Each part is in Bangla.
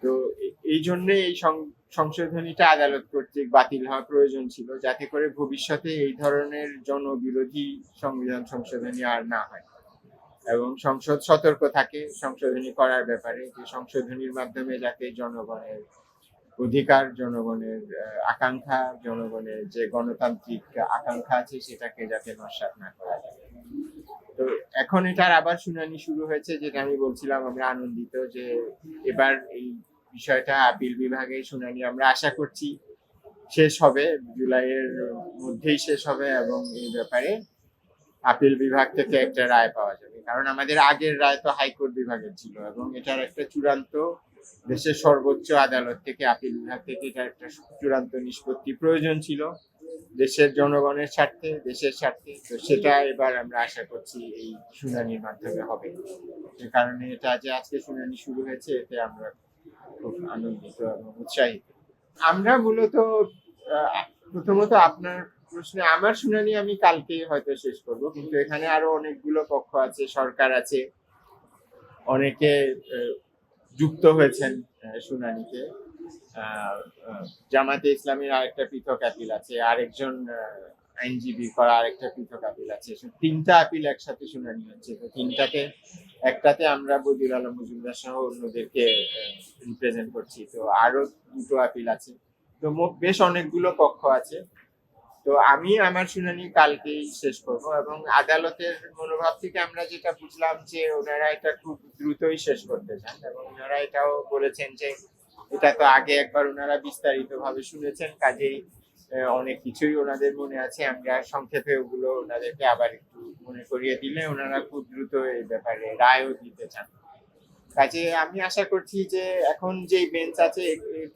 তো এই জন্য এই সংশোধনীটা আদালত কর্তৃক বাতিল হওয়া প্রয়োজন ছিল, যাতে করে ভবিষ্যতে এই ধরনের জনবিরোধী সংবিধান সংশোধনী আর না হয় এবং সংসদ সতর্ক থাকে সংশোধনী করার ব্যাপারে, যে সংশোধনীর মাধ্যমে যাতে জনগণের অধিকার, জনগণের আকাঙ্ক্ষা, জনগণের যে গণতান্ত্রিক আকাঙ্ক্ষা আছে সেটাকে যাতে নস্যাৎ না করা যায়। তো এখন এটার আবার শুনানি শুরু হয়েছে, যেটা আমি বলছিলাম আমরা আনন্দিত যে এবার এই বিষয়টা আপিল বিভাগে শুনানি আমরা আশা করছি শেষ হবে, জুলাইয়ের মধ্যেই শেষ হবে এবং এই ব্যাপারে আপিল বিভাগ থেকে একটা রায় পাওয়া যাবে। কারণ আমাদের আগের রায় তো হাইকোর্ট বিভাগের ছিল এবং এটার একটা চূড়ান্ত, দেশের সর্বোচ্চ আদালত থেকে আপিল বিভাগ থেকে এটার একটা চূড়ান্ত নিষ্পত্তি প্রয়োজন ছিল দেশের জনগণের স্বার্থে, দেশের স্বার্থে। তো সেটা এবার আমরা আশা করছি এই শুনানির মাধ্যমে হবে। সে কারণে এটা যে আজকে শুনানি শুরু হয়েছে এতে আমরা খুব আনন্দিত এবং উৎসাহিত। আমরা মূলত প্রথমত আপনার প্রশ্নে, আমার শুনানি আমি কালকেই হয়তো শেষ করব, কিন্তু এখানে আরো অনেকগুলো পক্ষ আছে, সরকার আছে, অনেকে যুক্ত হয়েছেন শুনানিতে। জামাতে ইসলামের আরেকটা পৃথক আপিল আছে, আরেকজন আইনজীবী করা আরেকটা পৃথক আপিল আছে। তিনটা আপিল একসাথে শুনানি হচ্ছে। তো তিনটাতে, একটাতে আমরা বদিউল আলম মজুমদার সহ অন্যদেরকে রিপ্রেজেন্ট করছি, তো আরো দুটো আপিল আছে। তো বেশ অনেকগুলো পক্ষ আছে। তো আমি আমার শুনানি কালকেই শেষ করব এবং আদালতের মনোভাব থেকে আমরা যেটা বুঝলাম যে ওনারা এটা খুব দ্রুতই শেষ করতে চান এবং ওনারা এটাও বলেছেন যে এটা তো আগে একবার ওনারা বিস্তারিত ভাবে শুনেছেন, কাজেই অনেক কিছুই ওনাদের মনে আছে। আমরা সংক্ষেপে ওগুলো ওনাদেরকে আবার একটু মনে করিয়ে দিলে ওনারা খুব দ্রুত এই ব্যাপারে রায়ও দিতে চান। কাজে আমি আশা করছি যে এখন যে বেঞ্চ আছে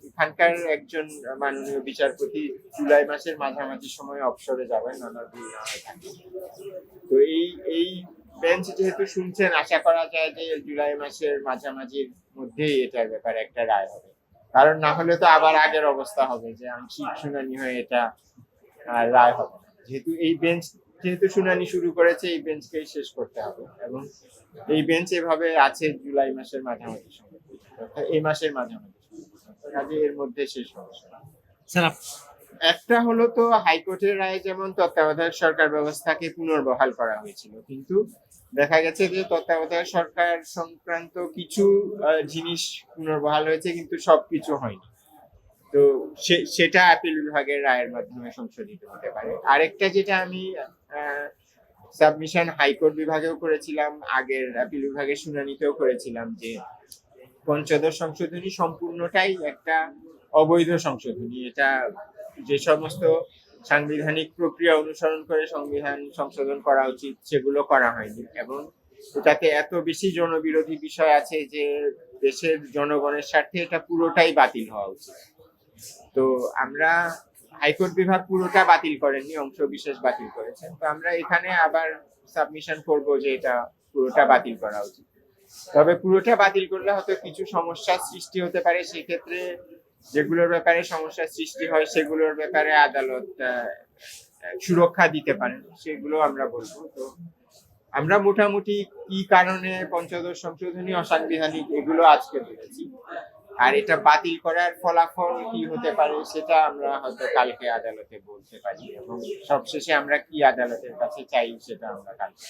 এখানকার একজন মাননীয় বিচারপতি জুলাই মাসের মাঝামাঝি সময় অবসরে যাবেন, ওনার ভুল না হয়ে থাকে। তো এই বেঞ্চ যেহেতু শুনছেন, আশা করা যায় যে জুলাই মাসের মাঝামাঝির মধ্যেই এটার ব্যাপারে একটা রায় হবে। কারণ না হলে তো আবার আগের অবস্থা হবে যে আংশিক শুনানি হয়ে এটা রায় হবে না। যেহেতু শুনানি শুরু করেছে, এই বেঞ্চকেই শেষ করতে হবে এবং এই বেঞ্চ এভাবে আছে জুলাই মাসের মাঝামাঝি সময়, এই মাসের মাঝামাঝি কাজে এর মধ্যে শেষ হবে। একটা হলো তো হাইকোর্টের রায়ে যেমন তত্ত্বাবধায়ক সরকার ব্যবস্থাকে পুনর্বহাল করা হয়েছিল, কিন্তু দেখা গেছে যে তত্ত্বাবধায়ক সরকার সংক্রান্ত কিছু জিনিস পুনর্বহাল হয়েছে কিন্তু সবকিছু হয়নি। তো সেটা আপিল বিভাগের রায়ের মাধ্যমে সংশোধিত হতে পারে। আরেকটা যেটা আমি সাবমিশন হাইকোর্ট বিভাগেও করেছিলাম, আগের আপিল বিভাগের শুনানিতেও করেছিলাম, যে পঞ্চদশ সংশোধনী সম্পূর্ণটাই একটা অবৈধ সংশোধনী। এটা যে সমস্ত সাংবিধানিক প্রক্রিয়া অনুসরণ করে সংবিধান সংশোধন করা উচিত সেগুলো করা হয়নি এবং এটাতে এত বেশি জনবিরোধী বিষয় আছে যে দেশের জনগণের স্বার্থে এটা পুরোটাই বাতিল হওয়া উচিত। তো আমরা, হাইকোর্ট বিভাগ পুরোটা বাতিল করেননি, অংশ বিশেষ বাতিল করেছেন। তো আমরা এখানে আবার সাবমিশন করব যে এটা পুরোটা বাতিল করা উচিত। তবে পুরোটা বাতিল করলে হয়তো কিছু সমস্যার সৃষ্টি হতে পারে, সেক্ষেত্রে যেগুলোর ব্যাপারে সমস্যার সৃষ্টি হয় সেগুলোর ব্যাপারে আদালত সুরক্ষা দিতে পারেন, সেগুলো আমরা বলবো। তো আমরা মোটামুটি কি কারণে পঞ্চদশ সংশোধনী অসাংবিধানিক এগুলো আজকে বলেছি, আর এটা বাতিল করার ফলাফল কি হতে পারে সেটা আমরা হয়তো কালকে আদালতে বলতে পারি এবং সবশেষে আমরা কি আদালতের কাছে চাই সেটা আমরা কালকে